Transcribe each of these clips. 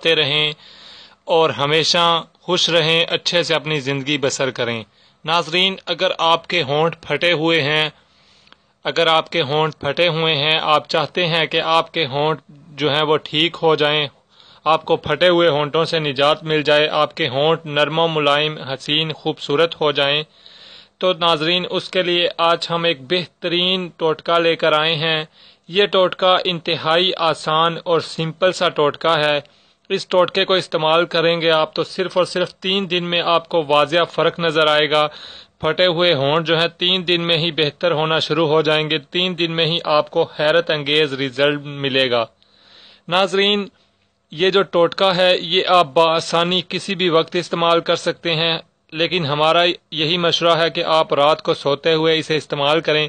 ہنستے رہیں اور ہمیشہ خوش رہیں، اچھے سے اپنی زندگی بسر کریں۔ ناظرین، اگر آپ کے ہونٹ پھٹے ہوئے ہیں، آپ چاہتے ہیں کہ آپ کے ہونٹ جو ہیں وہ ٹھیک ہو جائیں، آپ کو پھٹے ہوئے ہونٹوں سے نجات مل جائے، آپ کے ہونٹ نرم و ملائم، حسین، خوبصورت ہو جائیں، تو ناظرین اس کے لیے آج ہم ایک بہترین ٹوٹکا لے کر آئے ہیں۔ یہ ٹوٹکا انتہائی آسان اور سمپل سا ٹوٹکا ہے۔ اس ٹوٹکے کو استعمال کریں گے آپ تو صرف اور صرف 3 دن میں آپ کو واضح فرق نظر آئے گا۔ پھٹے ہوئے ہونٹ جو ہیں 3 دن میں ہی بہتر ہونا شروع ہو جائیں گے، 3 دن میں ہی آپ کو حیرت انگیز رزلٹ ملے گا۔ ناظرین، یہ جو ٹوٹکا ہے یہ آپ بآسانی کسی بھی وقت استعمال کر سکتے ہیں، لیکن ہمارا یہی مشورہ ہے کہ آپ رات کو سوتے ہوئے اسے استعمال کریں۔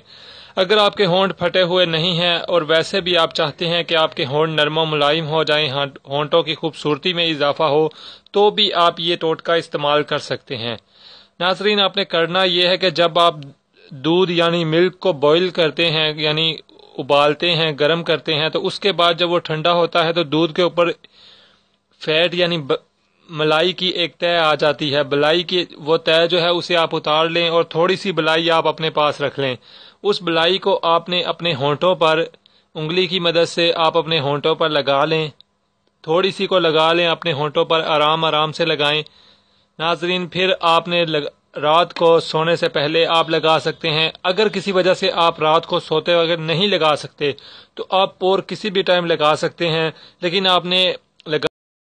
اگر آپ کے ہونٹ پھٹے ہوئے نہیں ہیں اور ویسے بھی آپ چاہتے ہیں کہ آپ کے ہونٹ نرم و ملائم ہو جائیں، ہونٹوں کی خوبصورتی میں اضافہ ہو، تو بھی آپ یہ ٹوٹکا استعمال کر سکتے ہیں۔ ناظرین، آپ نے کرنا یہ ہے کہ جب آپ دودھ یعنی ملک کو بوائل کرتے ہیں، یعنی ابالتے ہیں، گرم کرتے ہیں، تو اس کے بعد جب وہ ٹھنڈا ہوتا ہے تو دودھ کے اوپر فیٹ یعنی ملائی کی ایک تہ آ جاتی ہے۔ بلائی کی وہ تہ جو ہے اسے آپ اتار لیں اور تھوڑی سی بلائی آپ اپنے پاس رکھ لیں۔ اس بلائی کو آپ نے اپنے ہونٹوں پر انگلی کی مدد سے آپ اپنے ہونٹوں پر لگا لیں، تھوڑی سی کو لگا لیں، اپنے ہونٹوں پر آرام سے لگائیں۔ ناظرین، پھر آپ نے رات کو سونے سے پہلے آپ لگا سکتے ہیں۔ اگر کسی وجہ سے آپ رات کو سوتے وقت نہیں لگا سکتے تو آپ اور کسی بھی ٹائم لگا سکتے ہیں، لیکن آپ نے